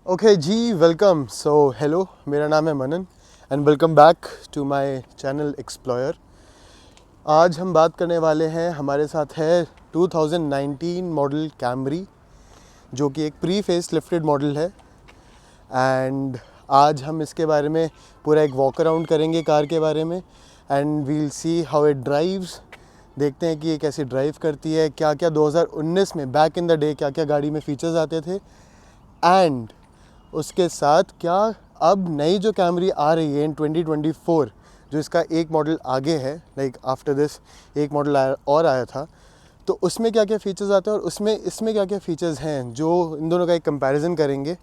Okay जी, welcome. So hello, मेरा नाम है Manan and welcome back to my channel explorer. आज हम बात करने वाले हैं, हमारे साथ है 2019 मॉडल कैमरी, जो कि एक प्री फेस लिफ्टेड मॉडल है। एंड आज हम इसके बारे में पूरा एक वॉक अराउंड करेंगे कार के बारे में, and we'll see how it drives. देखते हैं कि ये कैसे ड्राइव करती है, क्या क्या 2019 में बैक इन द डे क्या क्या गाड़ी में फीचर्स आते थे, एंड उसके साथ क्या अब नई जो कैमरी आ रही है इन 2024, जो इसका एक मॉडल आगे है, लाइक आफ्टर दिस एक मॉडल और आया था, तो उसमें क्या क्या फ़ीचर्स आते हैं और उसमें इसमें क्या क्या फ़ीचर्स हैं, जो इन दोनों का एक कंपैरिजन करेंगे।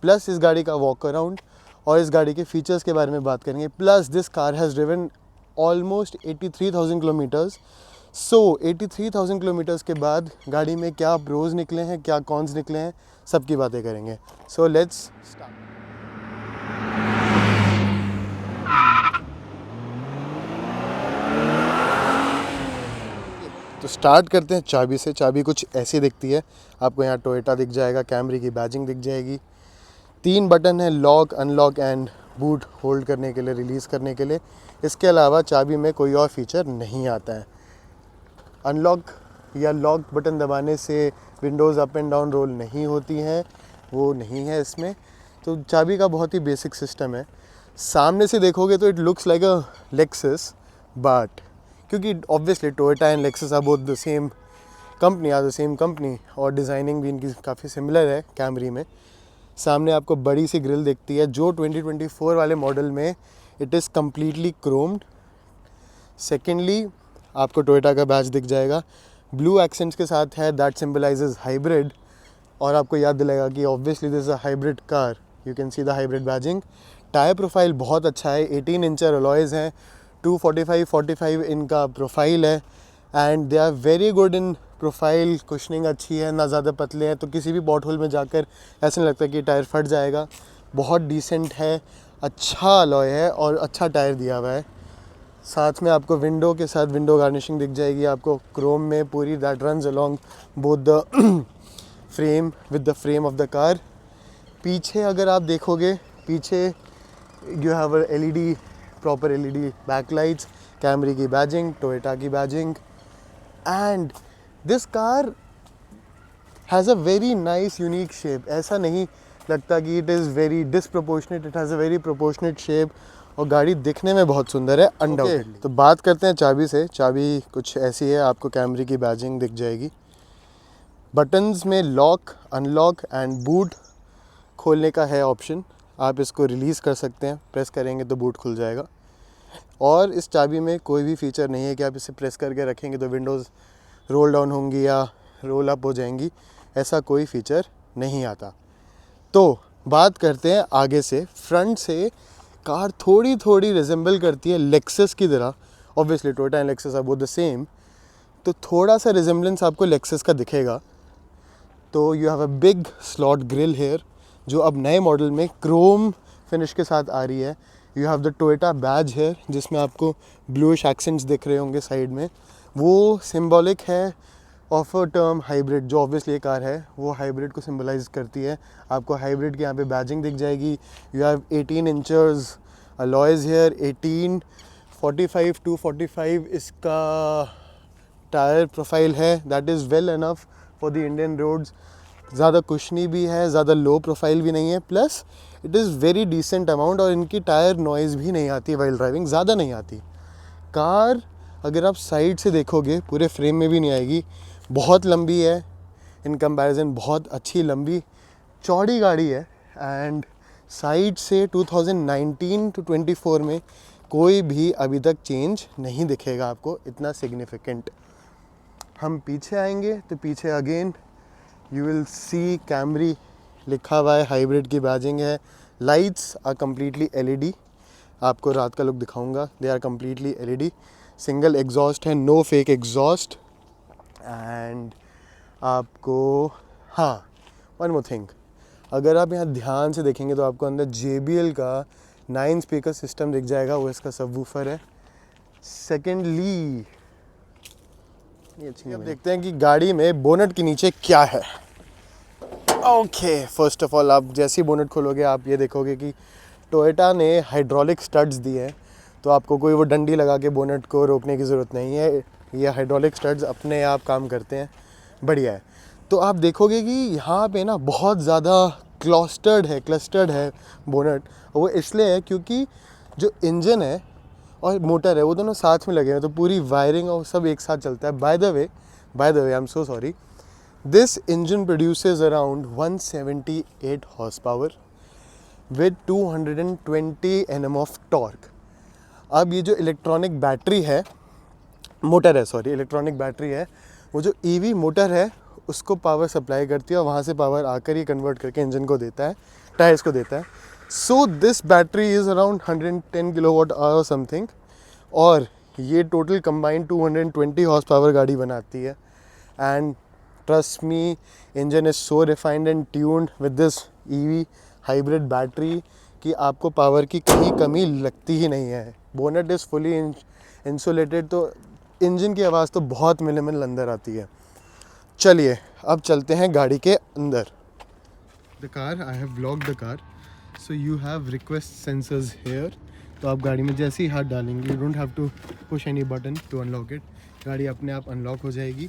प्लस इस गाड़ी का वॉक अराउंड और इस गाड़ी के फ़ीचर्स के बारे में बात करेंगे। Plus this car has driven almost 83,000 kilometres. So 83,000 kilometres के बाद गाड़ी में क्या प्रोज निकले हैं, क्या कॉन्स निकले हैं, सबकी बातें करेंगे। So let's start. तो स्टार्ट करते हैं चाबी से। चाबी कुछ ऐसी दिखती है, आपको यहाँ टोयोटा दिख जाएगा, कैमरी की बैजिंग दिख जाएगी। 3 बटन है, lock, unlock and boot hold करने के लिए, रिलीज़ करने के लिए। इसके अलावा चाबी में कोई और फीचर नहीं आता है। अनलॉक या लॉक बटन दबाने से windows up and down roll नहीं होती हैं, वो नहीं है इसमें। तो चाबी का बहुत ही बेसिक सिस्टम है। सामने से देखोगे तो it looks like a Lexus, but क्योंकि obviously Toyota and Lexus are both the same company और डिज़ाइनिंग भी इनकी काफ़ी सिमिलर है कैमरी में। सामने आपको बड़ी सी ग्रिल दिखती है, जो 2024 वाले मॉडल में इट इज़ कम्प्लीटली क्रोम्ड। सेकेंडली, आपको टोयोटा का बैच दिख जाएगा, ब्लू एक्सेंट्स के साथ है, दैट सिंबलाइजेज हाइब्रिड। और आपको याद दिलाएगा कि obviously this is a hybrid car, you can see the hybrid badging. Tyre profile बहुत अच्छा है, 18 इंचर अलॉयज़ हैं, 245/45 इनका प्रोफाइल है, and they are very good in profile. Cushioning अच्छी है, ना ज़्यादा पतले हैं, तो किसी भी पॉट होल में जाकर ऐसा नहीं लगता कि टायर फट जाएगा। बहुत डिसेंट है, अच्छा अलॉय है और अच्छा टायर दिया हुआ है। साथ में आपको विंडो के साथ विंडो गार्निशिंग दिख जाएगी, आपको क्रोम में पूरी, that runs along both the frame with the frame of the car. पीछे अगर आप देखोगे, पीछे you have LED, proper LED backlights, Camry की बैजिंग, टोयोटा की badging, and this car has a very nice unique shape. ऐसा नहीं लगता कि it is very disproportionate, it has a very proportionate shape, और गाड़ी दिखने में बहुत सुंदर है अनडाउटेडली। तो बात करते हैं चाबी से। चाबी कुछ ऐसी है, आपको कैमरे की बैजिंग दिख जाएगी। बटन्स में लॉक, अनलॉक एंड बूट खोलने का है ऑप्शन, आप इसको रिलीज़ कर सकते हैं, प्रेस करेंगे तो बूट खुल जाएगा। और इस चाबी में कोई भी फीचर नहीं है कि आप इसे प्रेस करके रखेंगे तो विंडोज़ रोल डाउन होंगी या रोल अप हो जाएंगी, ऐसा कोई फीचर नहीं आता। तो बात करते हैं आगे से। फ्रंट से कार थोड़ी थोड़ी रिजेंबल करती है लेक्सस की तरह, obviously Toyota and Lexus are both the same, तो थोड़ा सा रिजेंबलेंस आपको लेक्सस का दिखेगा। तो you have a big slot grille here, जो अब नए मॉडल में क्रोम फिनिश के साथ आ रही है। You have the Toyota badge here, जिसमें आपको ब्लूइश एक्सेंट्स दिख रहे होंगे साइड में, वो सिंबॉलिक है ऑफ अ टर्म हाइब्रिड, जो ऑब्वियसली ये कार है वो हाइब्रिड को सिंबलाइज करती है। आपको हाइब्रिड की यहाँ पे बैजिंग दिख जाएगी। You have 18 inchers alloys here, 18 45/45 इसका टायर प्रोफाइल है, that is well enough for the Indian roads. ज़्यादा कुशनी भी है, ज़्यादा लो प्रोफाइल भी नहीं है, plus it is very decent amount, और इनकी टायर नॉइज़ भी नहीं आती वाइल ड्राइविंग, ज़्यादा नहीं आती। कार अगर आप साइड से देखोगे पूरे फ्रेम में भी नहीं आएगी, बहुत लंबी है इन कंपैरिजन, बहुत अच्छी लंबी चौड़ी गाड़ी है। एंड साइड से 2019 टू 24 में कोई भी अभी तक चेंज नहीं दिखेगा आपको इतना सिग्निफिकेंट। हम पीछे आएंगे तो पीछे again you will see Camry लिखा हुआ है, हाइब्रिड की बैजिंग है। लाइट्स आर कम्प्लीटली एलईडी, आपको रात का लुक दिखाऊंगा, they are completely LED. Single exhaust है, नो फेक एग्जॉस्ट। एंड आपको, हाँ, वन मोर थिंग, अगर आप यहाँ ध्यान से देखेंगे तो आपको अंदर JBL का 9 स्पीकर सिस्टम दिख जाएगा, वो इसका सबवूफर है। सेकेंडली, अब देखते हैं कि गाड़ी में बोनट के नीचे क्या है। ओके, फर्स्ट ऑफ ऑल आप जैसे ही बोनेट खोलोगे आप ये देखोगे कि टोयोटा ने हाइड्रोलिक स्टड्स दिए हैं, तो आपको कोई वो डंडी लगा के बोनेट को रोकने की ज़रूरत नहीं है। ये हाइड्रोलिक स्टड्स अपने आप काम करते हैं, बढ़िया है। तो आप देखोगे कि यहाँ पे ना बहुत ज़्यादा क्लस्टर्ड है बोनेट। वो इसलिए है क्योंकि जो इंजन है और मोटर है वो दोनों साथ में लगे हैं, तो पूरी वायरिंग और सब एक साथ चलता है। By the way I am so sorry, this engine produces around 178 horse power with 220 Nm of torque. अब ये जो इलेक्ट्रॉनिक बैटरी है, इलेक्ट्रॉनिक बैटरी है, वो जो ईवी मोटर है उसको पावर सप्लाई करती है और वहाँ से पावर आकर ये कन्वर्ट करके इंजन को देता है, टायर्स को देता है। So this battery is around 110 kilowatt hour something, और ये टोटल कंबाइंड 220 हॉर्स पावर गाड़ी बनाती है। And trust me, engine is so refined and tuned with this EV hybrid battery कि आपको पावर की कहीं कमी लगती ही नहीं है। बोनेट इज़ फुली इंसुलेटेड, तो इंजन की आवाज़ तो बहुत मिनिमल अंदर आती है। चलिए अब चलते हैं गाड़ी के अंदर। The car, I have locked the car, so you have request sensors here. तो आप गाड़ी में जैसे ही हाथ डालेंगे, you don't have to push any button to unlock it, गाड़ी अपने आप अनलॉक हो जाएगी।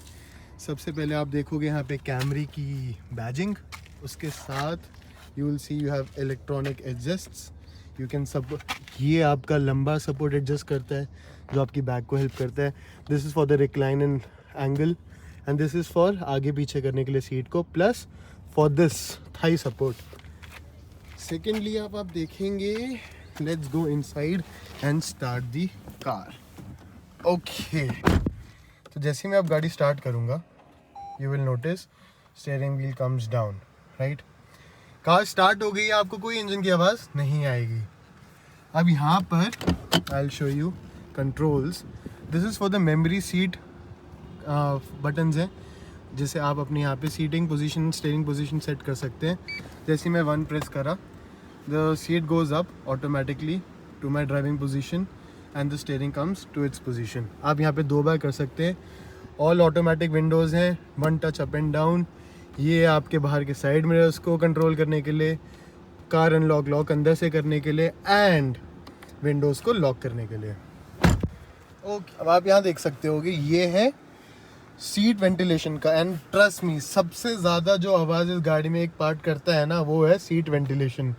सबसे पहले आप देखोगे यहाँ पे कैमरी की बैजिंग, उसके साथ you will see you have electronic adjusts. You can ये आपका लंबा सपोर्ट एडजस्ट करता है जो आपकी बैक को हेल्प करता है। This is for the recline and angle, and this is for आगे पीछे करने के लिए सीट को, plus for this Thai support. Secondly आप देखेंगे, let's go inside and start the car. Okay, तो जैसे ही मैं अब गाड़ी स्टार्ट करूँगा, you will notice steering wheel comes down, right. Car start हो गई, आपको कोई इंजन की आवाज़ नहीं आएगी। अब यहाँ पर I will show you controls. This is for the memory seat buttons हैं, जिसे आप अपने यहाँ पे seating position, steering position set कर सकते हैं। जैसे मैं 1 प्रेस करा, the seat goes up automatically to my driving position and the steering comes to its position. आप यहाँ पे 2 बार कर सकते हैं। ऑल ऑटोमेटिक विंडोज़ हैं, 1 टच अप एंड डाउन। ये आपके बाहर के साइड मिरर्स को कंट्रोल करने के लिए, कार अनलॉक लॉक अंदर से करने के लिए, एंड विंडोज़ को लॉक करने के लिए। ओके, अब आप यहाँ देख सकते होगे, ये है सीट वेंटिलेशन का। एंड ट्रस्ट मी, सबसे ज़्यादा जो आवाज़ इस गाड़ी में एक पार्ट करता है ना, वो है सीट वेंटिलेशन।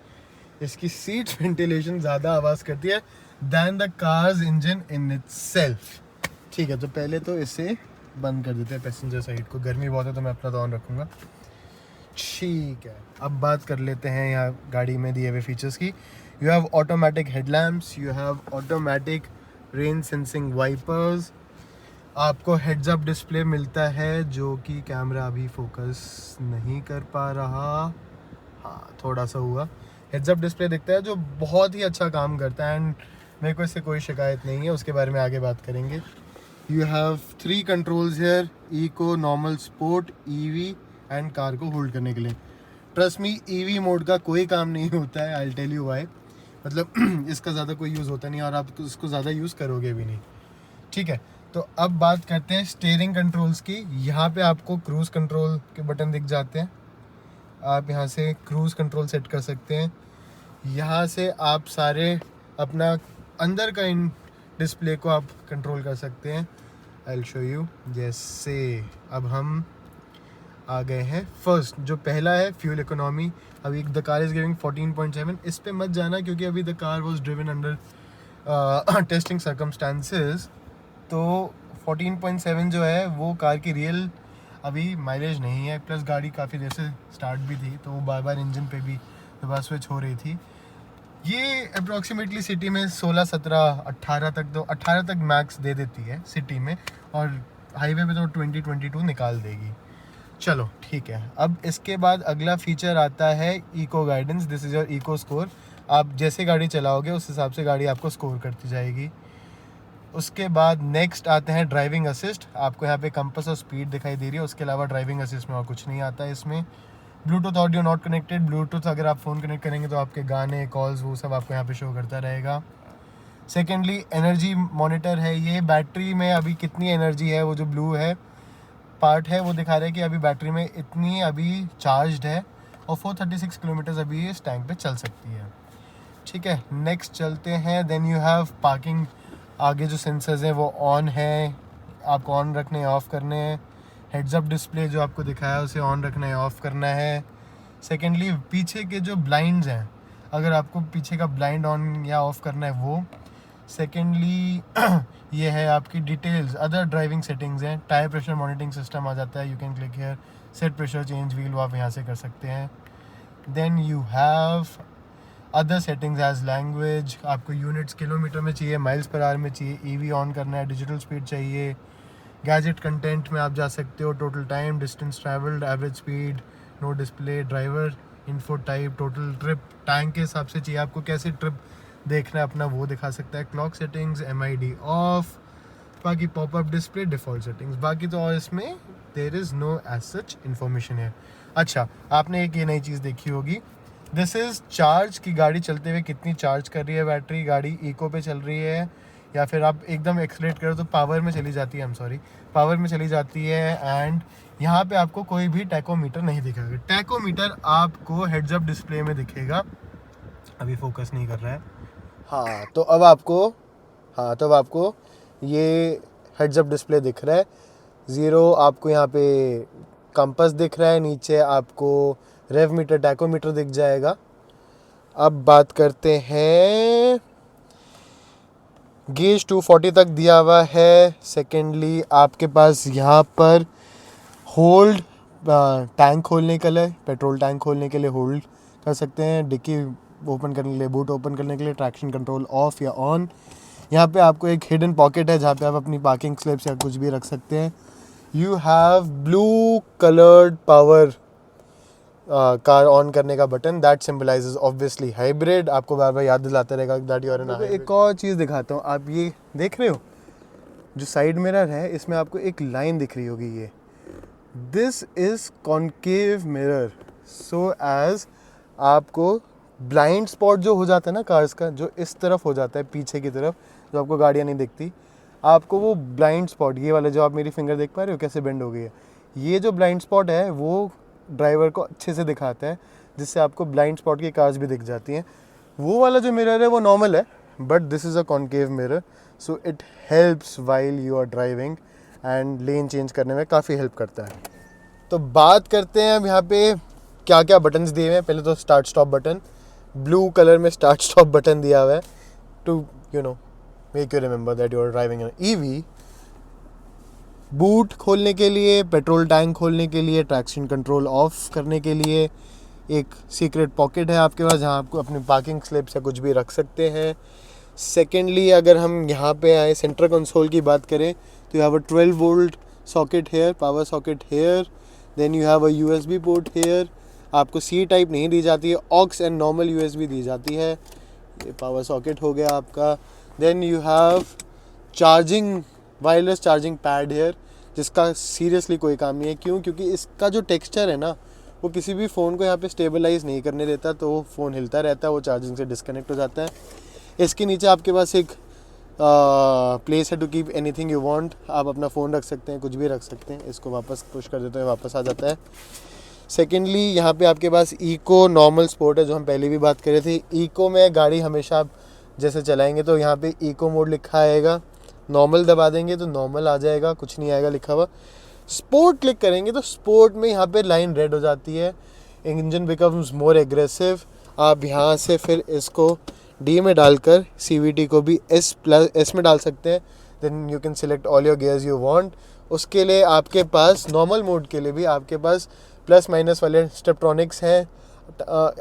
इसकी सीट वेंटिलेशन ज़्यादा आवाज़ करती है than the car's engine in itself. ठीक है, तो पहले तो इसे बंद कर देते हैं पैसेंजर साइड को, गर्मी बहुत है तो मैं अपना तो ऑन रखूँगा। ठीक है, अब बात कर लेते हैं यहाँ गाड़ी में दिए हुए फीचर्स की। You have automatic headlamps, you have automatic rain sensing wipers, आपको हेड्स अप डिस्प्ले मिलता है जो कि कैमरा अभी फोकस नहीं कर पा रहा, हाँ थोड़ा सा हुआ। हेड्स अप डिस्प्ले दिखता है जो बहुत ही अच्छा काम करता है, एंड मेरे को इससे कोई शिकायत नहीं है, उसके बारे में आगे बात करेंगे। You have 3 controls here, eco, normal, sport, EV and car को होल्ड करने के लिए। ट्रस्ट मी, ईवी मोड का कोई काम नहीं होता है, I will tell you why. मतलब इसका ज़्यादा कोई यूज़ होता नहीं और आप इसको ज़्यादा यूज़ करोगे भी नहीं। ठीक है, तो अब बात करते हैं स्टीयरिंग कंट्रोल्स की। यहाँ पे आपको क्रूज़ कंट्रोल के बटन दिख जाते हैं, आप यहाँ से क्रूज़ कंट्रोल सेट कर सकते हैं। यहाँ से आप सारे अपना अंदर का इन डिस्प्ले को आप कंट्रोल कर सकते हैं। आई विल शो यू। जैसे अब हम आ गए हैं फर्स्ट, जो पहला है फ्यूल इकोनॉमी। अभी द कार इज़ गिविंग 14.7। इस पे मत जाना क्योंकि अभी the car was driven under testing circumstances, तो 14.7 जो है वो कार की रियल अभी माइलेज नहीं है। प्लस गाड़ी काफ़ी देर से स्टार्ट भी थी, तो वो बार बार इंजन पे भी दोबारा स्विच हो रही थी। ये अप्रॉक्सीमेटली सिटी में 16, 17, 18 तक, तो 18 तक मैक्स दे देती है सिटी में, और हाईवे पे तो 20, 22 निकाल देगी। चलो ठीक है, अब इसके बाद अगला फीचर आता है eco guidance. This is your eco score. आप जैसे गाड़ी चलाओगे उस हिसाब से गाड़ी आपको स्कोर करती जाएगी। उसके बाद नेक्स्ट आते हैं ड्राइविंग असिस्ट। आपको यहाँ पे कंपास और स्पीड दिखाई दे रही है, उसके अलावा ड्राइविंग असिस्ट में और कुछ नहीं आता है इसमें। Bluetooth audio not connected. Bluetooth अगर आप फ़ोन कनेक्ट करेंगे तो आपके गाने, कॉल्स, वो सब आपको यहाँ पे शो करता रहेगा। सेकेंडली एनर्जी मॉनिटर है ये। बैटरी में अभी कितनी एनर्जी है, वो जो ब्लू है पार्ट है वो दिखा रहा है कि अभी बैटरी में इतनी अभी चार्ज्ड है। और 436 किलोमीटर अभी ये इस टैंक पे चल सकती है। ठीक है, नेक्स्ट चलते हैं। Then you have parking. आगे जो सेंसर्स हैं वो ऑन है, आपको ऑन रखने हैं, ऑफ़ करने हैं। हेड्स अप डिस्प्ले जो आपको दिखाया है उसे ऑन रखना है, ऑफ़ करना है। सेकेंडली पीछे के जो ब्लाइंड्स हैं, अगर आपको पीछे का ब्लाइंड ऑन या ऑफ़ करना है वो। सेकेंडली ये है आपकी डिटेल्स, अदर ड्राइविंग सेटिंग्स हैं। टायर प्रेशर मॉनिटरिंग सिस्टम आ जाता है, you can click here. Set pressure change wheel वो आप यहाँ से कर सकते हैं। Then you have other settings as language, आपको यूनिट्स किलोमीटर में चाहिए, माइल्स पर आवर में चाहिए, ईवी ऑन करना है, डिजिटल स्पीड चाहिए। गैजेट कंटेंट में आप जा सकते हो, total time, distance travelled, average speed, no display, driver info type, total trip, tank के हिसाब से चाहिए आपको कैसे ट्रिप देखना है अपना वो दिखा सकता है। क्लॉक सेटिंग्स, MID ऑफ, बाकी पॉपअप डिस्प्ले, डिफ़ॉल्ट सेटिंग्स, बाकी तो और इसमें there is no as such information है। अच्छा, आपने एक ये नई चीज़ देखी होगी, दिस इज़ चार्ज की गाड़ी चलते हुए कितनी चार्ज कर रही है बैटरी, गाड़ी इको पे चल रही है या फिर आप एकदम एक्सलेट करो तो पावर में चली जाती है, पावर में चली जाती है। एंड यहाँ पे आपको कोई भी टैकोमीटर नहीं दिखेगा। टैकोमीटर आपको हेड्स अप डिस्प्ले में दिखेगा। अभी फोकस नहीं कर रहा है। हाँ तो अब आपको ये हेड्स अप डिस्प्ले दिख रहा है। 0 आपको यहाँ पे कंपास दिख रहा है, नीचे आपको रेव मीटर, टैकोमीटर दिख जाएगा। अब बात करते हैं, गेज 240 तक दिया हुआ है। सेकेंडली आपके पास यहाँ पर होल्ड, टैंक खोलने के लिए, पेट्रोल टैंक खोलने के लिए होल्ड कर सकते हैं, डिक्की ओपन करने के लिए, बूट ओपन करने के लिए, ट्रैक्शन कंट्रोल ऑफ या ऑन। यहाँ पे आपको एक हिडन पॉकेट है जहाँ पे आप अपनी पार्किंग स्लिप्स या कुछ भी रख सकते हैं। You have blue coloured power car on करने का बटन, दैट सिंबलाइजेज ऑब्वियसली हाइब्रिड, आपको बार बार याद दिलाता रहेगा that you are in hybrid. एक और चीज़ दिखाता हूँ, आप ये देख रहे हो जो साइड मिरर है, इसमें आपको एक लाइन दिख रही होगी, ये this is concave mirror, so as आपको ब्लाइंड स्पॉट जो हो जाता है ना कार्स का, जो इस तरफ हो जाता है पीछे की तरफ, जो आपको गाड़ियाँ नहीं दिखती, आपको वो ब्लाइंड स्पॉट, ये वाला जो आप मेरी फिंगर देख पा रहे हो कैसे बेंड हो गई है, ये जो ब्लाइंड स्पॉट है वो ड्राइवर को अच्छे से दिखाता है, जिससे आपको ब्लाइंड स्पॉट की कार्स भी दिख जाती हैं। वो वाला जो मिरर है वो नॉर्मल है, but this is a concave mirror, so it helps while you are driving and lane change करने में काफ़ी हेल्प करता है। तो बात करते हैं अब यहाँ पे क्या क्या बटन्स दिए हुए हैं। पहले तो start stop button, blue colour में स्टार्ट स्टॉप बटन दिया हुआ है to make you remember that you are driving an EV. Boot खोलने के लिए, पेट्रोल टैंक खोलने के लिए, ट्रैक्शन कंट्रोल ऑफ करने के लिए, एक सीक्रेट पॉकेट है आपके पास जहाँ आपको अपनी पार्किंग स्लिप्स या कुछ भी रख सकते हैं। सेकेंडली अगर हम यहाँ पे आए सेंटर कंसोल की बात करें तो you have a 12 volt socket here, power socket here, then you have a USB port here. आपको C टाइप नहीं दी जाती है, ऑक्स एंड नॉर्मल USB दी जाती है। ये पावर सॉकेट हो गया आपका। Then you have charging, wireless charging pad here, जिसका सीरियसली कोई काम नहीं है। क्यों? क्योंकि इसका जो टेक्सचर है ना वो किसी भी फ़ोन को यहाँ पे स्टेबलाइज नहीं करने देता, तो वो फ़ोन हिलता रहता है, वो चार्जिंग से डिस्कनेक्ट हो जाता है। इसके नीचे आपके पास एक प्लेस है to keep anything you want, आप अपना फ़ोन रख सकते हैं, कुछ भी रख सकते हैं। इसको वापस पुश कर देते हैं, वापस आ जाता है। सेकेंडली यहाँ पे आपके पास इको, नॉर्मल, स्पोर्ट है, जो हम पहले भी बात कर रहे थे। इको में गाड़ी हमेशा आप जैसे चलाएंगे तो यहाँ पे इको मोड लिखा आएगा, नॉर्मल दबा देंगे तो नॉर्मल आ जाएगा, कुछ नहीं आएगा लिखा हुआ। स्पोर्ट क्लिक करेंगे तो स्पोर्ट में यहाँ पे लाइन रेड हो जाती है, इंजन बिकम्स मोर एग्रेसिव। आप यहाँ से फिर इसको D में डालकर CVT को भी S में डाल सकते हैं। Then you can select all your gears you want. उसके लिए आपके पास नॉर्मल मोड के लिए भी आपके पास प्लस माइनस वाले स्टेप्ट्रॉनिक्स हैं,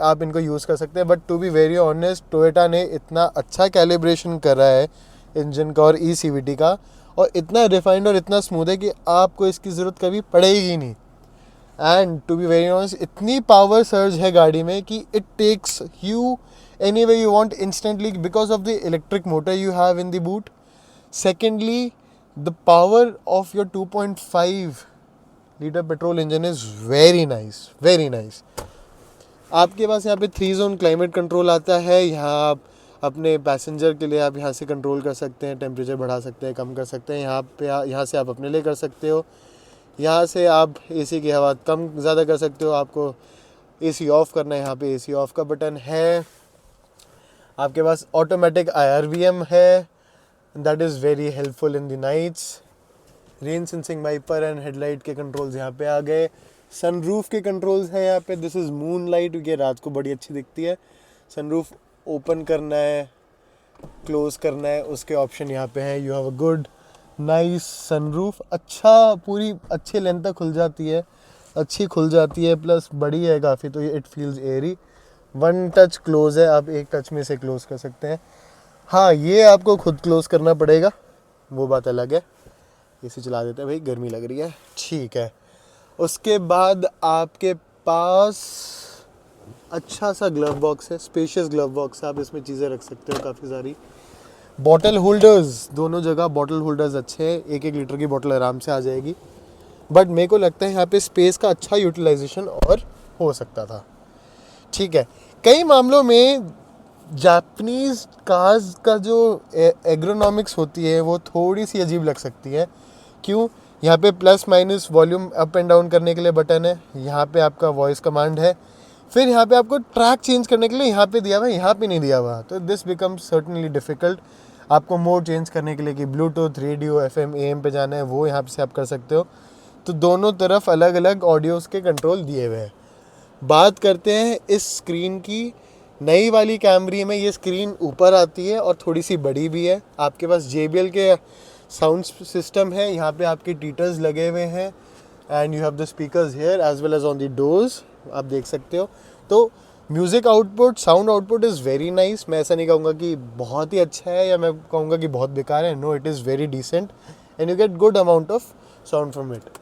आप इनको यूज़ कर सकते हैं। But to be very honest, Toyota ने इतना अच्छा कैलिब्रेशन करा है इंजन का और CVT का, और इतना रिफाइंड और इतना स्मूथ है कि आपको इसकी ज़रूरत कभी पड़ेगी नहीं। And to be very honest, इतनी पावर सर्ज है गाड़ी में कि it takes you anywhere you want instantly because of the electric motor you have in the boot. Secondly, the power of your 2.5 liter petrol engine is very nice, very nice. आपके पास यहाँ पे 3 zone climate control आता है। यहाँ आप अपने passenger के लिए आप यहाँ से कंट्रोल कर सकते हैं, टेम्परेचर बढ़ा सकते हैं, कम कर सकते हैं। यहाँ से आप अपने लिए कर सकते हो। यहाँ से आप AC की हवा कम ज़्यादा कर सकते हो। आपको एसी ऑफ करना है, यहाँ पे एसी ऑफ का बटन है। आपके पास ऑटोमेटिक IRVM है, that is very helpful in the nights. Rain sensing wiper and headlight के कंट्रोल्स यहाँ पे आ गए। सनरूफ के कंट्रोल्स हैं यहाँ पे, दिस इज़ मून लाइट, क्योंकि रात को बड़ी अच्छी दिखती है। सनरूफ ओपन करना है, क्लोज करना है, उसके ऑप्शन यहाँ पे हैं। You have a good nice sunroof, अच्छा पूरी अच्छे लेंथ तक खुल जाती है, अच्छी खुल जाती है, प्लस बड़ी है काफ़ी, तो it feels Airy. One touch close है, आप एक टच में से क्लोज कर सकते हैं। हाँ, ये आपको खुद क्लोज करना पड़ेगा, वो बात अलग है। इसे चला देते हैं भाई, गर्मी लग रही है, ठीक है। उसके बाद आपके पास अच्छा सा ग्लव बॉक्स है, स्पेशियस ग्लव बॉक्स है, आप इसमें चीज़ें रख सकते हो काफ़ी सारी। बॉटल होल्डर्स, दोनों जगह बॉटल होल्डर्स अच्छे हैं, 1-1 लीटर की बॉटल आराम से आ जाएगी। बट मेरे को लगता है यहाँ पे स्पेस का अच्छा यूटिलाइजेशन और हो सकता था, ठीक है। कई मामलों में जापानीज़ कार्स का जो एग्रोनॉमिक्स होती है वो थोड़ी सी अजीब लग सकती है। क्यों? यहाँ पे plus minus volume up and down करने के लिए बटन है, यहाँ पे आपका वॉइस कमांड है, फिर यहाँ पे आपको ट्रैक चेंज करने के लिए यहाँ पे दिया हुआ है, यहाँ पे नहीं दिया हुआ, तो दिस बिकम्स सर्टनली डिफ़िकल्ट। आपको मोड चेंज करने के लिए कि ब्लूटूथ, रेडियो, FM, AM पे जाना है, वो यहाँ से आप कर सकते हो। तो दोनों तरफ अलग अलग ऑडियोज़ के कंट्रोल दिए हुए हैं। बात करते हैं इस स्क्रीन की। नई वाली कैमरी में ये स्क्रीन ऊपर आती है और थोड़ी सी बड़ी भी है। आपके पास JBL के साउंड सिस्टम है, यहाँ पे आपके टीटर्स लगे हुए हैं, and you have the speakers here as well as on the doors, आप देख सकते हो। तो music output, sound output is very nice. मैं ऐसा नहीं कहूँगा कि बहुत ही अच्छा है या मैं कहूँगा कि बहुत बेकार है, no, it is very decent and you get good amount of sound from it.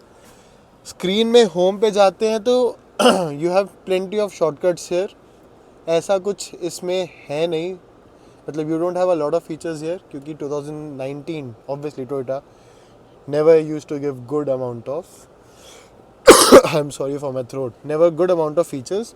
Screen में होम पे जाते हैं तो you have plenty of shortcuts here. ऐसा कुछ इसमें है नहीं, मतलब you don't have a lot of features here, क्योंकि 2019 obviously Toyota never used to give good amount of I am sorry for my throat, never good amount of features.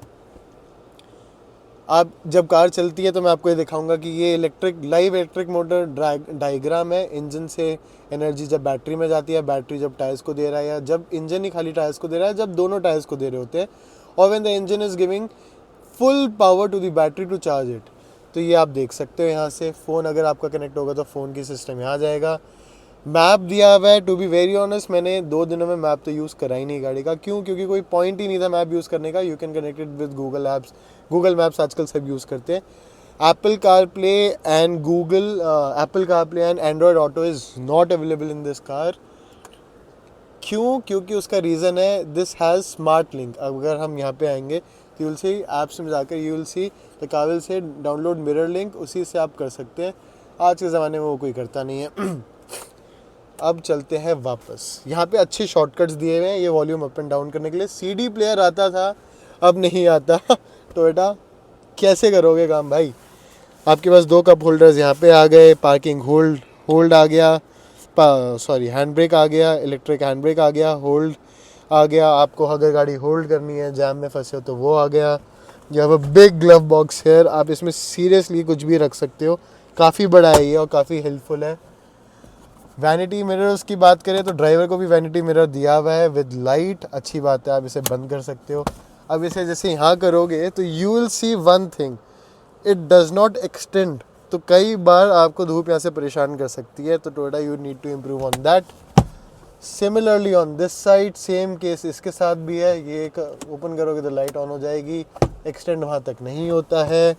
आप जब car चलती है तो मैं आपको ये दिखाऊंगा कि ये लाइव इलेक्ट्रिक मोटर डायग्राम है। इंजन से एनर्जी जब बैटरी में जाती है, बैटरी जब टायर्स को दे रहा है, या जब इंजन ही खाली टायर्स को दे रहा है, जब दोनों टायर्स को दे रहे होते हैं, और when the engine is giving full power to the battery to charge it. तो ये आप देख सकते हो यहाँ से। फ़ोन अगर आपका कनेक्ट होगा तो फ़ोन की सिस्टम यहाँ आ जाएगा। मैप दिया हुआ है। टू बी वेरी ऑनेस्ट, मैंने 2 दिनों में मैप तो यूज़ करा ही नहीं गाड़ी का। क्यों? क्योंकि कोई पॉइंट ही नहीं था मैप यूज़ करने का। You can connect it with Google apps, Google maps आजकल सब यूज़ करते हैं। Apple CarPlay and Android auto is not available in this car. क्यों? क्योंकि उसका रीज़न है दिस हैज़ स्मार्ट लिंक। अगर हम यहाँ पे आएंगे तो यू विल सी ऐप्स में जाकर you will see the car will say download mirror link, उसी से आप कर सकते हैं। आज के ज़माने में वो कोई करता नहीं है। अब चलते हैं वापस। यहाँ पे अच्छे शॉर्टकट्स दिए हुए हैं ये वॉल्यूम अप एंड डाउन करने के लिए। CD प्लेयर आता था, अब नहीं आता। टोयोटा कैसे करोगे काम भाई? आपके पास 2 कप होल्डर्स यहाँ पे आ गए, पार्किंग होल्ड आ गया, हैंड ब्रेक आ गया, इलेक्ट्रिक हैंड ब्रेक आ गया, होल्ड आ गया। आपको अगर गाड़ी होल्ड करनी है, जैम में फंसे हो तो वो आ गया। You have a big glove box here, आप इसमें सीरियसली कुछ भी रख सकते हो। काफ़ी बड़ा है ये और काफ़ी हेल्पफुल है। वैनिटी मिरर्स की बात करें तो ड्राइवर को भी वैनिटी मिरर दिया हुआ है विद लाइट, अच्छी बात है, आप इसे बंद कर सकते हो। अब इसे जैसे यहाँ करोगे तो you will C one thing, it does not extend. तो कई बार आपको धूप यहाँ से परेशान कर सकती है, तो Toyota you need to improve on that. Similarly on this side same case इसके साथ भी है। ये ओपन करोगे तो लाइट ऑन हो जाएगी, एक्सटेंड वहाँ तक नहीं होता है।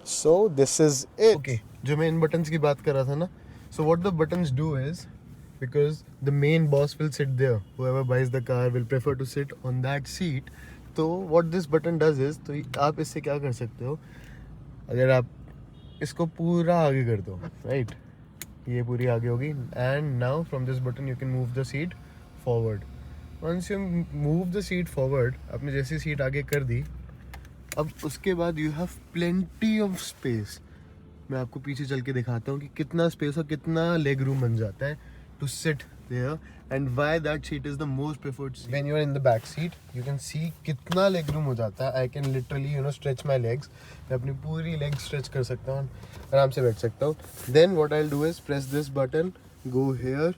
So this is it. Okay, जो मैं इन बटन्स की बात कर रहा था ना, so what the buttons do is, because the main boss will sit there, whoever buys the car will prefer to sit on that seat, तो what this button does is, तो आप इससे क्या कर सकते हो, अगर आप इसको पूरा आगे कर दो, राइट, ये पूरी आगे होगी, and now from this button you can move the seat forward. Once you move the seat forward, आपने जैसी सीट आगे कर दी, अब उसके बाद you have plenty of space. मैं आपको पीछे चल के दिखाता हूँ कि कितना स्पेस और कितना लेग रूम बन जाता है to sit there, and why that seat is the most preferred. When you are in the back seat you can see कितना लेग रूम हो जाता है। I can literally stretch my legs, मैं अपनी पूरी लेग स्ट्रेच कर सकता हूँ, आराम से बैठ सकता हूँ। Then what I will do is press this button, go here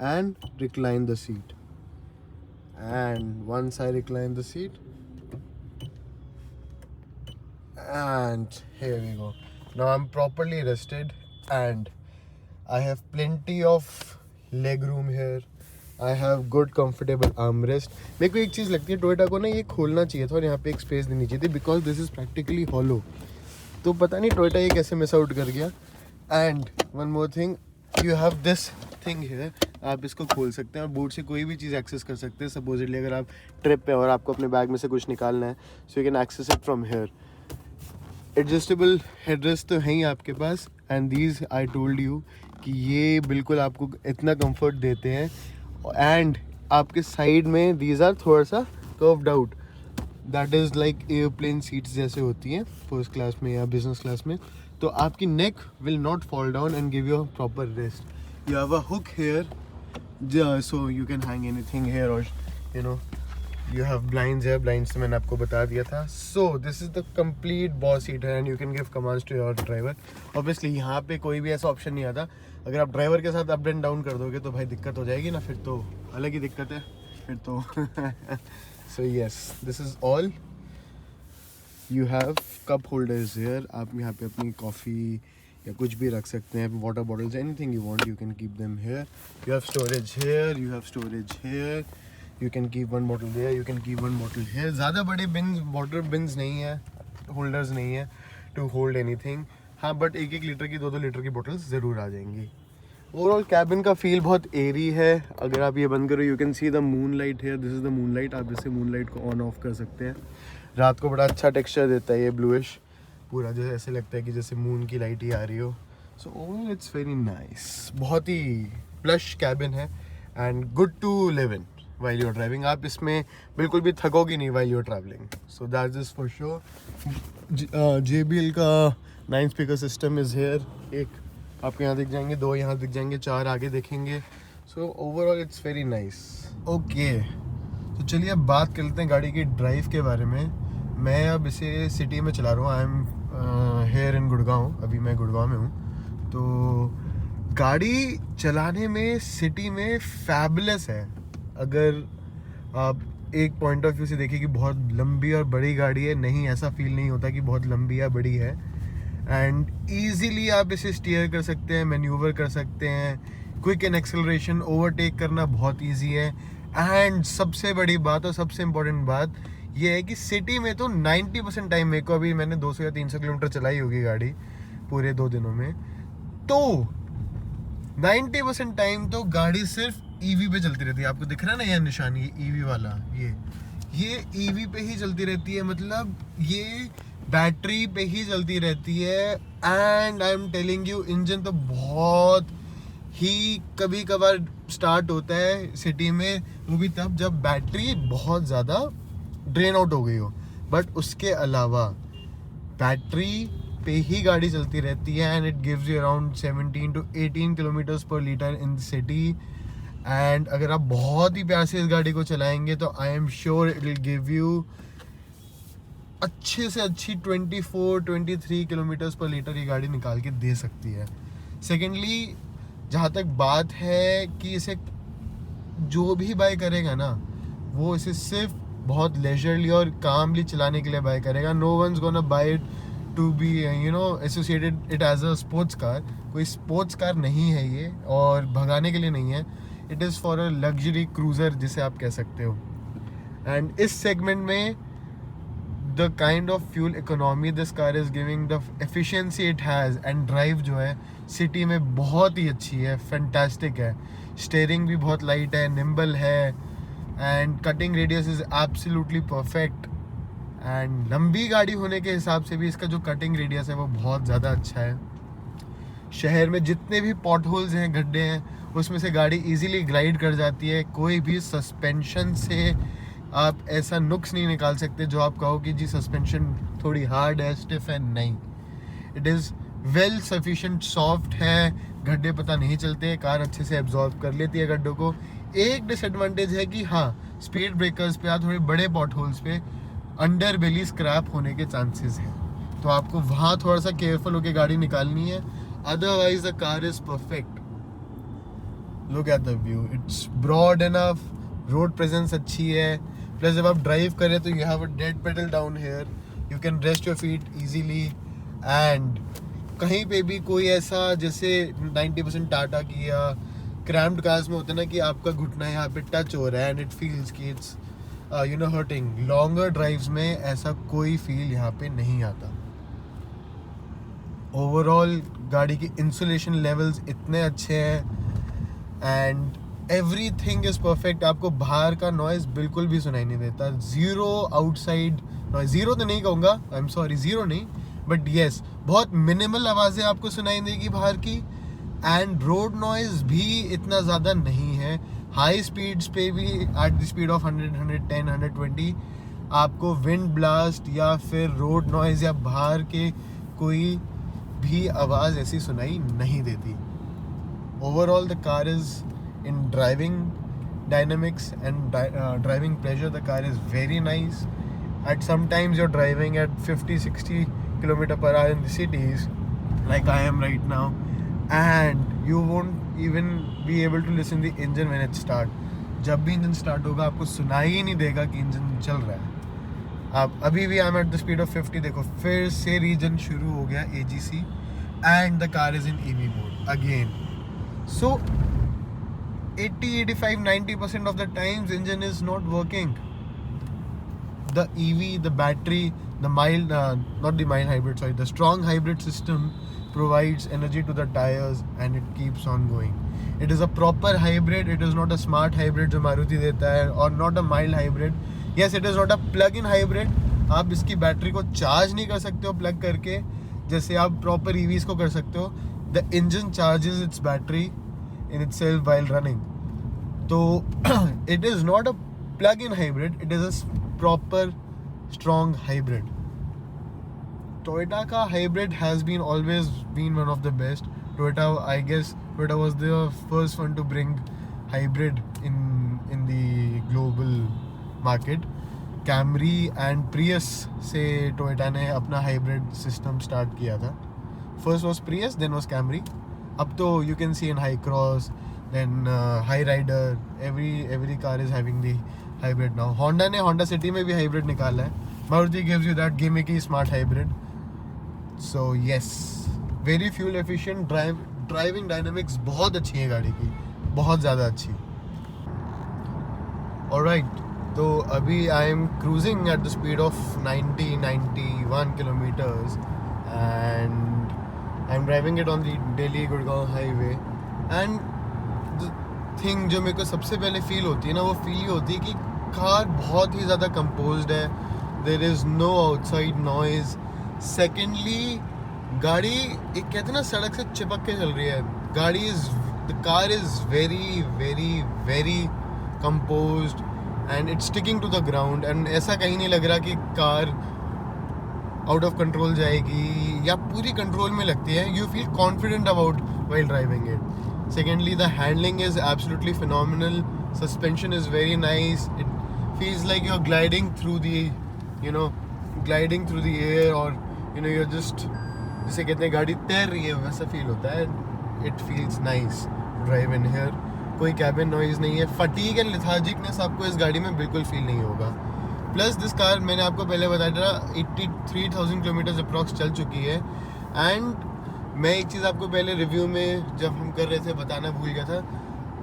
and recline the seat, and once I recline the seat and here we go. Now I'm properly rested and I have plenty of leg room here. I have good comfortable armrest. मेरे को एक चीज़ लगती है Toyota को ना ये खोलना चाहिए था और यहाँ पे एक स्पेस देनी चाहिए थी because this is practically hollow. तो पता नहीं टोयोटा ये कैसे मिस आउट कर गया. And one more thing, you have this thing here. आप इसको खोल सकते हैं और बूट से कोई भी चीज़ एक्सेस कर सकते हैं. सपोजिटली अगर आप ट्रिप पे और आपको अपने बैग में से कुछ निकालना है, so you can access it from here. Adjustable headrest तो है ही आपके पास. And these I told you कि ये बिल्कुल आपको इतना कंफर्ट देते हैं. एंड आपके साइड में दीज आर थोड़ा सा curved out. That is like airplane seats जैसे होती हैं फर्स्ट क्लास में या बिजनेस क्लास में. तो आपकी neck will not fall down and give you a proper rest. You have a hook here, so you can hang anything here. और you know you have blinds here. Blinds तो मैंने आपको बता दिया था. So this is the complete boss seat है and you can give commands to your driver. Obviously यहाँ पे कोई भी ऐसा ऑप्शन नहीं आता. अगर आप ड्राइवर के साथ अप एंड डाउन कर दोगे तो भाई दिक्कत हो जाएगी ना, फिर तो अलग ही दिक्कत है फिर तो. So yes, this is all. You have cup holders here. आप यहाँ पे अपनी कॉफ़ी या कुछ भी रख सकते हैं. Water bottles, anything you want, you can keep them here. You have storage here. You have storage here. You can keep one bottle there, you can keep one bottle here. ज़्यादा बड़े beans, water beans नहीं है, holders नहीं है to hold anything. हाँ, but 1-1 litre की 2-2 litre की bottles ज़रूर आ जाएंगी. ओवरऑल कैबिन का फील बहुत एरी है. अगर आप ये बंद करो, you can see the moon light here. This is the moon light. आप इससे मून लाइट को ऑन ऑफ कर सकते हैं. रात को बड़ा अच्छा टेक्सचर देता है ये ब्लूइश पूरा, जो ऐसे लगता है कि जैसे मून की लाइट ही आ रही हो. So overall it's very nice. बहुत ही प्लश कैबिन है and good to live in while you're driving. आप इसमें बिल्कुल भी थकोगे नहीं while you're traveling. So that is for sure. JBL का 9 speaker system is here. एक आपको यहाँ दिख जाएंगे, 2 यहाँ दिख जाएंगे, 4 आगे दिखेंगे. So overall it's very nice. Okay. तो चलिए अब बात करते हैं गाड़ी की ड्राइव के बारे में. मैं अब इसे सिटी में चला रहा हूँ. I am here in Gurgaon. अभी मैं गुड़गांव में हूँ. तो गाड़ी चलाने में सिटी में फैबुलस है. अगर आप एक पॉइंट ऑफ व्यू से देखिए कि बहुत लंबी और बड़ी गाड़ी है, नहीं, ऐसा फील नहीं होता कि बहुत लंबी या बड़ी है. एंड ईजीली आप इसे स्टीयर कर सकते हैं, मैन्यूवर कर सकते हैं. क्विक एंड एक्सेलरेशन, ओवरटेक करना बहुत ईजी है. एंड सबसे बड़ी बात और सबसे इम्पोर्टेंट बात ये है कि सिटी में तो 90% टाइम, मेरे को अभी मैंने 200 या 300 किलोमीटर चलाई होगी गाड़ी पूरे 2 दिनों में, तो 90% टाइम तो गाड़ी सिर्फ ईवी पे चलती रहती है. आपको दिख रहा है ना यह निशान, ये ईवी वाला, ये ईवी पे ही चलती रहती है. मतलब ये बैटरी पे ही चलती रहती है. And I am telling you, engine तो बहुत ही कभी कभार स्टार्ट होता है सिटी में, वो भी तब जब बैटरी बहुत ज़्यादा ड्रेन आउट हो गई हो. बट उसके अलावा बैटरी पे ही गाड़ी चलती रहती है. And it gives you around 17 to 18 kilometres पर लीटर इन सिटी. एंड अगर आप बहुत ही प्यार से इस गाड़ी को चलाएंगे तो I am sure it will give you अच्छे से अच्छी 24-23 किलोमीटर्स पर लीटर ये गाड़ी निकाल के दे सकती है. सेकेंडली, जहाँ तक बात है कि इसे जो भी बाय करेगा ना, वो इसे सिर्फ बहुत लेजरली और कामली चलाने के लिए बाय करेगा. No once gonna buy it to be associated it as a sports car. कोई स्पोर्ट्स कार नहीं है ये, और भगाने के लिए नहीं है. It is for a luxury cruiser जिसे आप कह सकते हो. एंड इस सेगमेंट में the kind of fuel economy this car is giving, the efficiency it has, and drive जो है सिटी में बहुत ही अच्छी है, फैंटास्टिक है. स्टीयरिंग भी बहुत लाइट है, निम्बल है. And cutting radius is absolutely perfect. And लंबी गाड़ी होने के हिसाब से भी इसका जो कटिंग रेडियस है वो बहुत ज़्यादा अच्छा है. शहर में जितने भी पॉट होल्स हैं, गड्ढे हैं, उसमें से गाड़ी इजीली ग्लाइड कर जाती है. कोई भी सस्पेंशन से आप ऐसा नुक्स नहीं निकाल सकते जो आप कहो कि जी सस्पेंशन थोड़ी हार्ड है, स्टिफ है. नहीं, it is well sufficient, soft है. गड्ढे पता नहीं चलते, कार अच्छे से एब्जॉर्ब कर लेती है गड्ढों को. एक डिसएडवांटेज है कि हाँ, स्पीड ब्रेकर्स पे या थोड़े बड़े पॉट होल्स पे अंडर बेली स्क्रैप होने के चांसेस हैं. तो आपको वहाँ थोड़ा सा केयरफुल होकर गाड़ी निकालनी है. Otherwise the car is perfect. Look at the view, it's broad enough, road presence अच्छी है. प्लस जब आप ड्राइव करें तो you have a dead pedal down here, you can rest your feet easily. And कहीं पे भी कोई ऐसा जैसे 90% टाटा की या क्रैम्ड कार्स में होता है ना कि आपका घुटना यहाँ पे टच हो रहा है एंड इट फील्स कि इट्स हर्टिंग। लॉन्गर ड्राइव्स में ऐसा कोई फील यहाँ पे नहीं आता। ओवरऑल गाड़ी की इंसुलेशन लेवल्स इतने अच्छे हैं एंड एवरीथिंग इज़ परफेक्ट। आपको बाहर का नॉइज़ बिल्कुल भी सुनाई नहीं देता। ज़ीरो आउटसाइड नॉइज़, ज़ीरो तो नहीं कहूँगा, आई एम सॉरी, ज़ीरो नहीं, बट येस बहुत मिनिमल आवाज़ें आपको सुनाई देगी बाहर की। एंड रोड नॉइज़ भी इतना ज़्यादा नहीं है। हाई स्पीड्स पे भी एट द स्पीड ऑफ 100, 110, 120 आपको विंड ब्लास्ट या फिर रोड नॉइज़ या बाहर के कोई भी आवाज़ ऐसी सुनाई नहीं देती। Overall the car is in driving dynamics and driving pleasure, the car is very nice. At sometimes you're driving at 50-60 km/h in the cities like I am right now, and you won't even be able to listen the engine when it start. जब भी engine start होगा आपको सुनाई ही नहीं देगा कि engine चल रहा है। आप अभी भी I am at the speed of 50, देखो फिर से रीजन शुरू हो गया AGC and the car is in EV mode again. So 80-85-90% of the times engine is not working. The EV, the battery, the mild, not the mild hybrid, sorry, the strong hybrid system provides energy to the tires and it keeps on going. It is a proper hybrid. It is not a smart hybrid जो मारुति देता है, or not a mild hybrid. Yes, it is not a plug-in hybrid. आप इसकी battery को charge नहीं कर सकते हो प्लग करके जैसे आप प्रॉपर EVs को कर सकते हो। The engine charges its battery in itself while running. तो it is not a plug-in hybrid. It is a proper strong hybrid. Toyota ka hybrid has been always been one of the best. Toyota, I guess Toyota was the first one to bring hybrid in the global market. Camry and Prius से Toyota ने अपना hybrid system start किया था। First was Prius, then was Camry. अब तो you can see in Hi-Cross, then Hi-Rider, every car is having the hybrid now. Honda ने Honda City में भी hybrid निकाला है। Maruti gives you that gimmicky smart hybrid. So yes, very fuel efficient, driving dynamics बहुत अच्छी है गाड़ी की, बहुत ज़्यादा अच्छी। Alright, तो अभी I am cruising at the speed of 90-91 kilometers and I am driving it on the Delhi Gurgaon highway. And the thing जो मेरे को सबसे पहले फील होती है ना, वो फील ये होती है कि कार बहुत ही ज़्यादा कंपोज्ड है। There is no outside noise. Secondly गाड़ी एक कहते हैं ना सड़क से चिपक के चल रही है गाड़ी। The car is very very very composed and it's sticking to the ground. And ऐसा कहीं नहीं लग रहा कि कार आउट ऑफ कंट्रोल जाएगी या पूरी कंट्रोल में लगती है। You feel confident about while driving it. Secondly, the handling is absolutely phenomenal. Suspension is very nice. It feels like you're gliding through the, gliding through the air, or you're just जिसे कहते हैं गाड़ी तैर रही है वैसा feel होता है। It feels nice to drive in here. कोई cabin noise नहीं है। Fatigue and lethargicness आपको इस गाड़ी में बिल्कुल फील नहीं होगा। Plus this car मैंने आपको पहले बताया था 83,000 किलोमीटर अप्रॉक्स चल चुकी है। एंड मैं एक चीज़ आपको पहले रिव्यू में जब हम कर रहे थे बताना भूल गया था।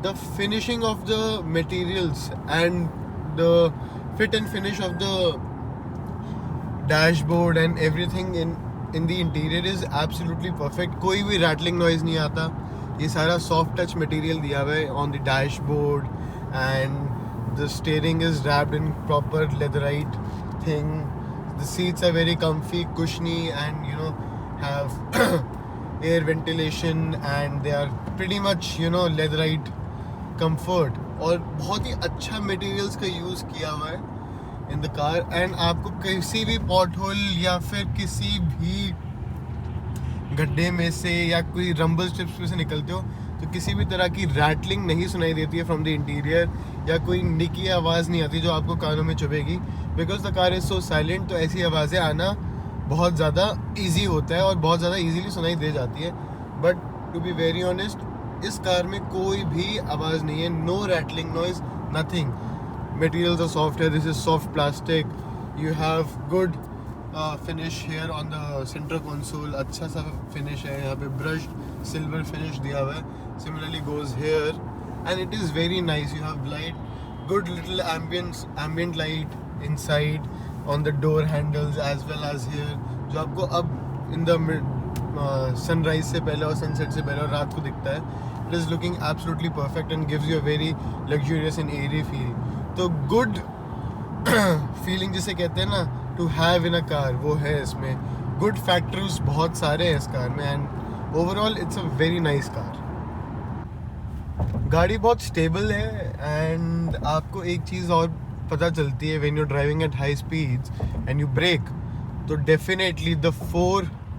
The finishing of the materials and the fit and finish off the dashboard and everything in the interior is absolutely perfect. कोई भी रैटलिंग नॉइज़ नहीं आता। ये सारा सॉफ्ट टच मटेरियल दिया हुआ है on the dashboard and the steering is wrapped in proper leatherette thing. The seats are very comfy, cushiony and have air ventilation and they are pretty much leatherite comfort। और बहुत ही अच्छा materials का use किया हुआ है in the car. And आपको किसी भी पॉट होल या फिर किसी भी गड्ढे में से या कोई रंबल स्ट्रिप्स में से निकलते हो तो किसी भी तरह की रैटलिंग नहीं सुनाई देती है फ्रॉम द इंटीरियर, या कोई निकी आवाज़ नहीं आती जो आपको कानों में चुभेगी। Because the car is so silent, तो ऐसी आवाज़ें आना बहुत ज़्यादा इजी होता है और बहुत ज़्यादा इजीली सुनाई दे जाती है। But to be very honest, इस कार में कोई भी आवाज़ नहीं है। No rattling noise, nothing. Materials are soft है। This is soft plastic. You have good finish here on the centre console, अच्छा सा फिनिश है यहाँ पे, ब्रश सिल्वर फिनिश दिया हुआ है. Similarly goes here and it is very nice. You have light, good little ambient light inside on the door handles as well as here, जो आपको अब इन द सनराइज से पहले और सनसेट से पहले और रात को दिखता है. It is looking absolutely perfect and gives you a very luxurious and airy feel. तो गुड फीलिंग जिसे कहते हैं ना to have in a car, वो है इसमें. गुड फैक्टर्स बहुत सारे हैं इस कार में and overall it's a very nice car. गाड़ी बहुत स्टेबल है एंड आपको एक चीज़ और पता चलती है when you driving at high speeds and you brake, तो definitely the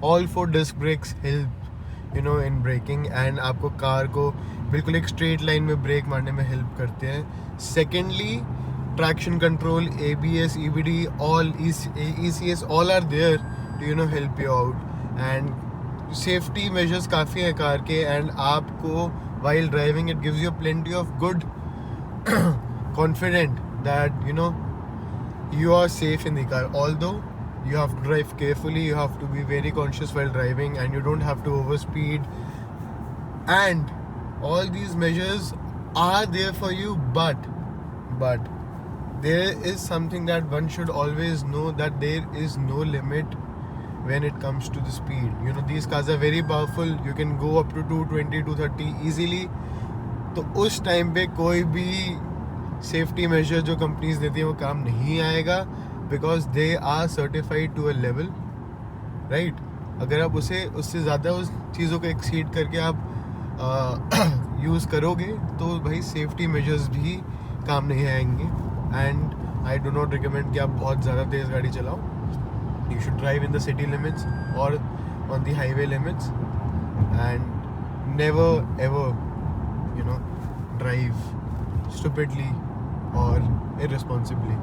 all four disc brakes help you know in braking and आपको कार को बिल्कुल एक स्ट्रेट लाइन में ब्रेक मारने में हेल्प करते हैं. Secondly, traction control, ABS, EBD, all ECS, all are there to help you out. And safety measures काफ़ी हैं कार के and आपको while driving it gives you plenty of good confident that you are safe in the car. Although you have to drive carefully, you have to be very conscious while driving and you don't have to overspeed, and all these measures are there for you, but there is something that one should always know, that there is no limit when it comes to the speed. These cars are very powerful. You can go up to 220, 230 easily. तो उस time पे कोई भी safety major जो companies देती हैं वो काम नहीं आएगा, because they are certified to a level, right. अगर आप उससे ज़्यादा उस चीज़ों को एक्सीड करके आप यूज़ करोगे तो भाई सेफ्टी मेजर्स भी काम नहीं आएंगे. And I do not recommend कि आप बहुत ज़्यादा तेज़ गाड़ी चलाओ. You should drive in the city limits और on the highway limits and never ever drive stupidly और इररिस्पॉन्सिबली.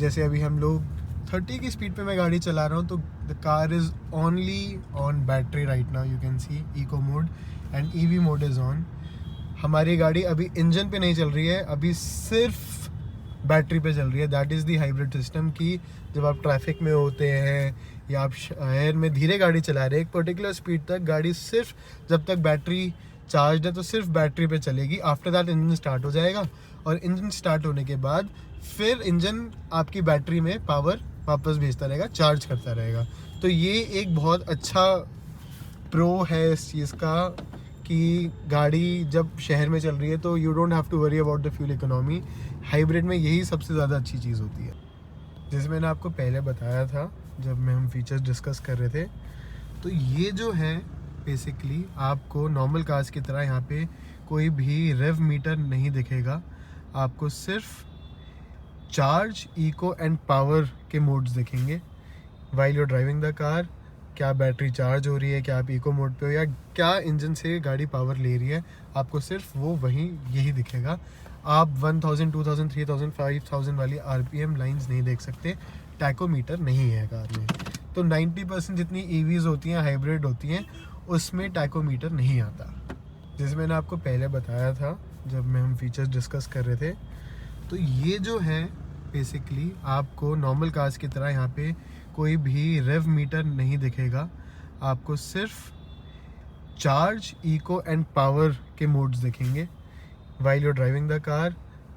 जैसे अभी हम लोग 30 की स्पीड पे मैं गाड़ी चला रहा हूँ, तो the car is only on battery right now. You can see eco mode and EV mode is on. हमारी गाड़ी अभी इंजन पे नहीं चल रही है, अभी सिर्फ बैटरी पे चल रही है. That is the hybrid system की जब आप ट्रैफिक में होते हैं या आप शहर में धीरे गाड़ी चला रहे हैं एक पर्टिकुलर स्पीड तक, गाड़ी सिर्फ जब तक बैटरी चार्ज है तो सिर्फ बैटरी पे चलेगी. आफ्टर दैट इंजन स्टार्ट हो जाएगा और इंजन स्टार्ट होने के बाद फिर इंजन आपकी बैटरी में पावर वापस भेजता रहेगा, चार्ज करता रहेगा. तो ये एक बहुत अच्छा प्रो है इस चीज़ का कि गाड़ी जब शहर में चल रही है तो you don't have to worry about the fuel economy. Hybrid में यही सबसे ज़्यादा अच्छी चीज़ होती है. जैसे मैंने आपको पहले बताया था जब हम फीचर्स डिस्कस कर रहे थे, तो ये जो है बेसिकली आपको नॉर्मल कार्स की तरह यहाँ पे कोई भी रेव मीटर नहीं दिखेगा. आपको सिर्फ चार्ज, इको एंड पावर के मोड्स दिखेंगे while you driving the car. क्या बैटरी चार्ज हो रही है, क्या आप इको मोड पे हो, या क्या इंजन से गाड़ी पावर ले रही है, आपको सिर्फ वो वहीं यही दिखेगा. आप 1000, 2000, 3000, 5000 वाली RPM लाइंस नहीं देख सकते. टैकोमीटर नहीं है कार में. तो 90% जितनी EVs होती हैं, हाइब्रिड होती हैं, उसमें टैकोमीटर नहीं आता. जैसे मैंने आपको पहले बताया था जब हम फीचर्स डिस्कस कर रहे थे, तो ये जो है बेसिकली आपको नॉर्मल कार्स की तरह यहाँ पे कोई भी रेव मीटर नहीं दिखेगा. आपको सिर्फ चार्ज, इको एंड पावर के मोड्स दिखेंगे while you driving the car.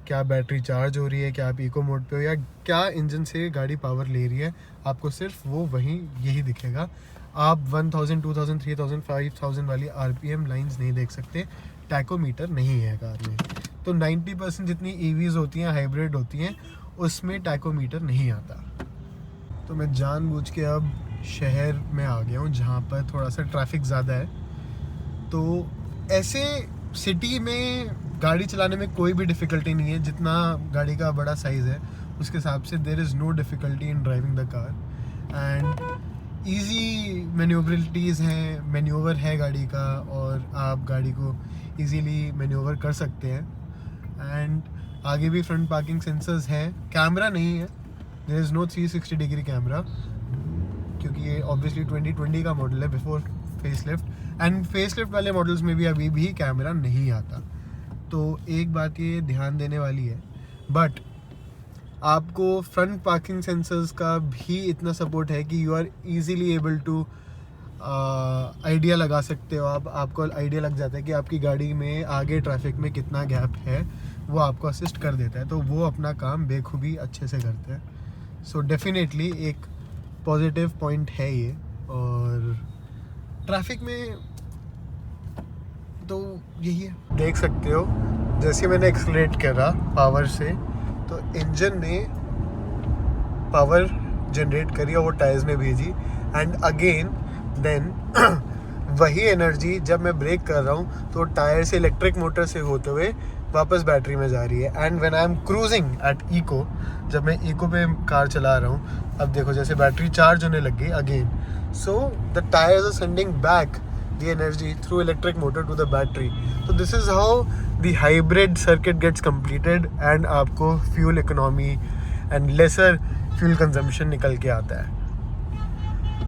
क्या बैटरी चार्ज हो रही है, क्या आप इको मोड पे हो, या क्या इंजन से गाड़ी पावर ले रही है, आपको सिर्फ वो वहीं यही दिखेगा. आप 1000, 2000, 3000, 5000 वाली RPM लाइंस नहीं देख सकते. टैकोमीटर नहीं है कार में. तो 90% जितनी EVs होती हैं, हाइब्रिड होती हैं, उसमें टैकोमीटर नहीं आता. तो मैं जानबूझ के अब शहर में आ गया हूँ जहाँ पर थोड़ा सा ट्रैफिक ज़्यादा है. तो ऐसे सिटी में गाड़ी चलाने में कोई भी डिफ़िकल्टी नहीं है. जितना गाड़ी का बड़ा साइज़ है उसके हिसाब से there is no difficulty in driving the car. And easy manoeuvrabilities हैं, मैन्यूवर है गाड़ी का, और आप गाड़ी को ईज़िली मैन्यूवर कर सकते हैं. एंड आगे भी फ्रंट पार्किंग सेंसर्स हैं. कैमरा नहीं है, there is no 360 degree camera, क्योंकि ये ऑब्वियसली 2020 का मॉडल है बिफोर फेसलिफ्ट. एंड फेसलिफ्ट वाले मॉडल्स में भी अभी भी कैमरा नहीं आता. तो एक बात ये ध्यान देने वाली है. बट आपको फ्रंट पार्किंग सेंसर्स का भी इतना सपोर्ट है कि you are easily able to idea लगा सकते हो आप, आपको आइडिया लग जाता है कि आपकी गाड़ी में आगे ट्रैफिक में कितना गैप है, वो आपको असिस्ट कर देता है, तो वो अपना काम बेखूबी अच्छे से करते हैं। सो डेफिनेटली एक पॉजिटिव पॉइंट है ये। और ट्रैफिक में तो यही है, देख सकते हो जैसे मैंने एक्सलेट करा पावर से तो इंजन ने पावर जनरेट करी और वो टायर्स में भेजी, एंड अगेन देन वही एनर्जी जब मैं ब्रेक कर रहा हूँ तो टायर से इलेक्ट्रिक मोटर से होते हुए वापस बैटरी में जा रही है। And when I am cruising at eco, जब मैं इको पे कार चला रहा हूँ, अब देखो जैसे बैटरी चार्ज होने लग गई again, so the tyres are sending back the energy through electric motor to the battery. So this is how the hybrid circuit gets completed and आपको fuel economy and lesser fuel consumption निकल के आता है।